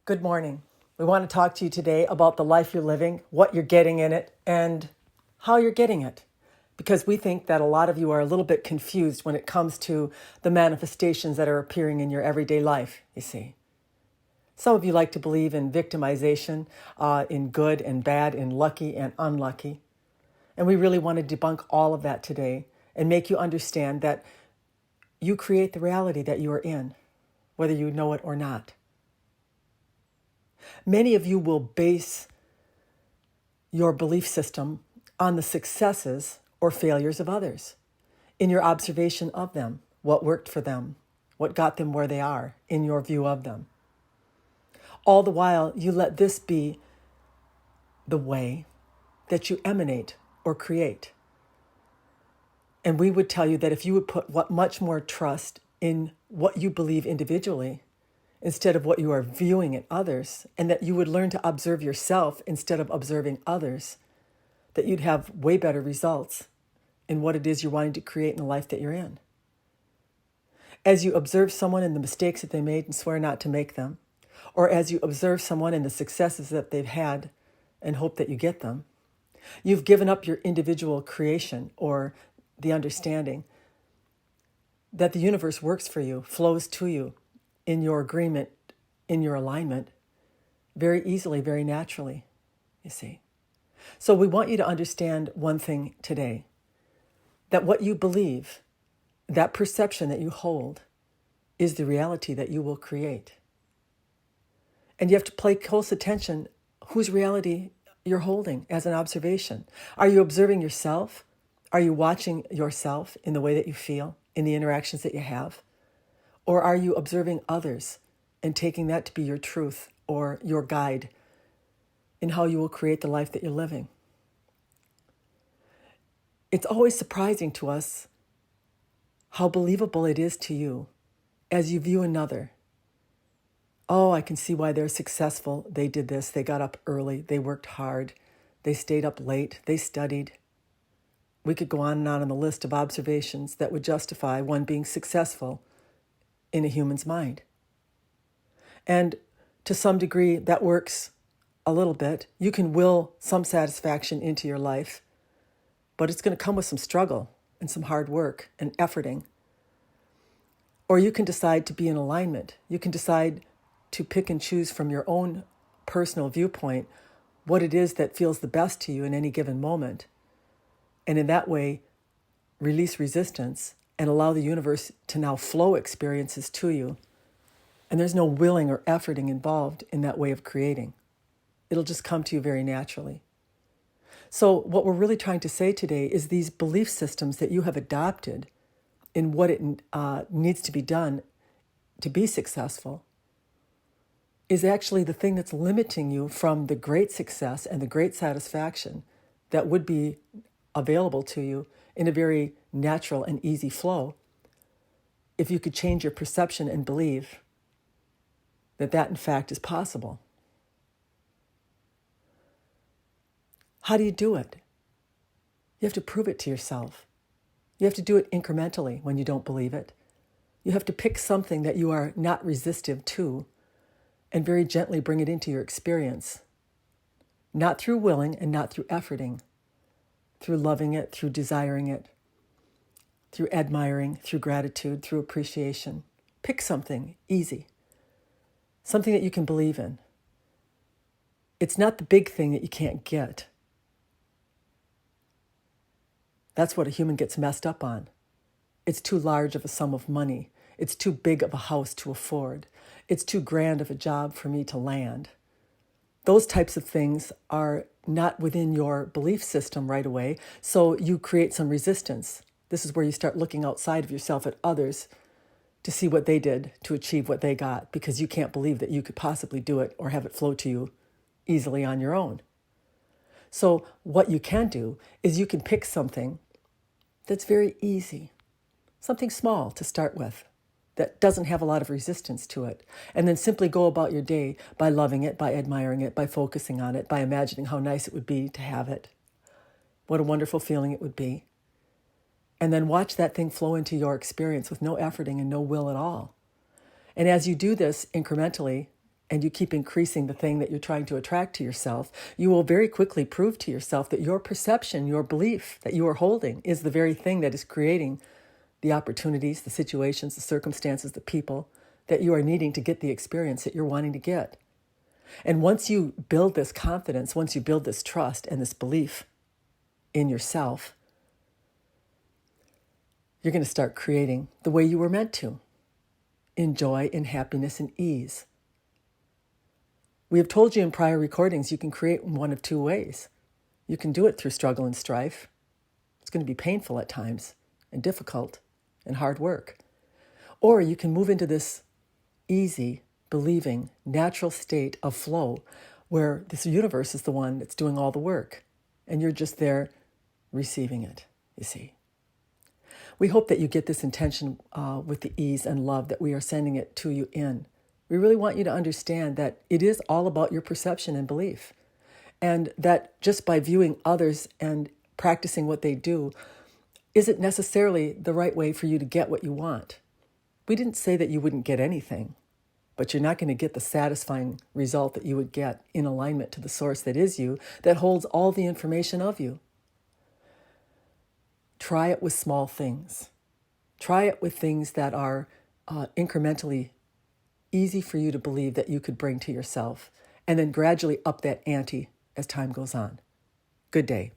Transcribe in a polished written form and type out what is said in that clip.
Good morning. We want to talk to you today about the life you're living, what you're getting in it, and how you're getting it. Because we think that a lot of you are a little bit confused when it comes to the manifestations that are appearing in your everyday life, you see. Some of you like to believe in victimization, in good and bad, in lucky and unlucky. And we really want to debunk all of that today and make you understand that you create the reality that you are in, whether you know it or not. Many of you will base your belief system on the successes or failures of others, in your observation of them, what worked for them, what got them where they are, in your view of them. All the while, you let this be the way that you emanate or create. And we would tell you that if you would put much more trust in what you believe individually, instead of what you are viewing in others, and that you would learn to observe yourself instead of observing others, that you'd have way better results in what it is you're wanting to create in the life that you're in. As you observe someone and the mistakes that they made and swear not to make them, or as you observe someone and the successes that they've had and hope that you get them, you've given up your individual creation or the understanding that the universe works for you, flows to you in your agreement, in your alignment, very easily, very naturally, you see. So we want you to understand one thing today, that what you believe, that perception that you hold, is the reality that you will create. And you have to pay close attention whose reality you're holding as an observation. Are you observing yourself? Are you watching yourself in the way that you feel, in the interactions that you have? Or are you observing others and taking that to be your truth or your guide in how you will create the life that you're living? It's always surprising to us how believable it is to you as you view another. Oh, I can see why they're successful. They did this. They got up early. They worked hard. They stayed up late. They studied. We could go on the list of observations that would justify one being successful in a human's mind. And to some degree, that works a little bit. You can will some satisfaction into your life, but it's going to come with some struggle and some hard work and efforting. Or you can decide to be in alignment. You can decide to pick and choose from your own personal viewpoint what it is that feels the best to you in any given moment. And in that way, release resistance and allow the universe to now flow experiences to you. And there's no willing or efforting involved in that way of creating. It'll just come to you very naturally. So what we're really trying to say today is these belief systems that you have adopted in what it needs to be done to be successful is actually the thing that's limiting you from the great success and the great satisfaction that would be available to you in a very natural and easy flow if you could change your perception and believe that that in fact is possible. How do you do it? You have to prove it to yourself. You have to do it incrementally when you don't believe it. You have to pick something that you are not resistive to and very gently bring it into your experience. Not through willing and not through efforting, through loving it, through desiring it, through admiring, through gratitude, through appreciation. Pick something easy, something that you can believe in. It's not the big thing that you can't get. That's what a human gets messed up on. It's too large of a sum of money. It's too big of a house to afford. It's too grand of a job for me to land. Those types of things are not within your belief system right away, so you create some resistance. This is where you start looking outside of yourself at others to see what they did to achieve what they got, because you can't believe that you could possibly do it or have it flow to you easily on your own. So what you can do is you can pick something that's very easy, something small to start with, that doesn't have a lot of resistance to it, and then simply go about your day by loving it, by admiring it, by focusing on it, by imagining how nice it would be to have it, what a wonderful feeling it would be. And then watch that thing flow into your experience with no efforting and no will at all. And as you do this incrementally, and you keep increasing the thing that you're trying to attract to yourself, you will very quickly prove to yourself that your perception, your belief that you are holding is the very thing that is creating the opportunities, the situations, the circumstances, the people that you are needing to get the experience that you're wanting to get. And once you build this confidence, once you build this trust and this belief in yourself, you're going to start creating the way you were meant to, in joy, in happiness, and ease. We have told you in prior recordings you can create in one of two ways. You can do it through struggle and strife. It's going to be painful at times and difficult and hard work. Or you can move into this easy, believing, natural state of flow where this universe is the one that's doing all the work and you're just there receiving it, you see. We hope that you get this intention with the ease and love that we are sending it to you in. We really want you to understand that it is all about your perception and belief, and that just by viewing others and practicing what they do isn't necessarily the right way for you to get what you want. We didn't say that you wouldn't get anything, but you're not going to get the satisfying result that you would get in alignment to the source that is you, that holds all the information of you. Try it with small things. Try it with things that are incrementally easy for you to believe that you could bring to yourself, and then gradually up that ante as time goes on. Good day.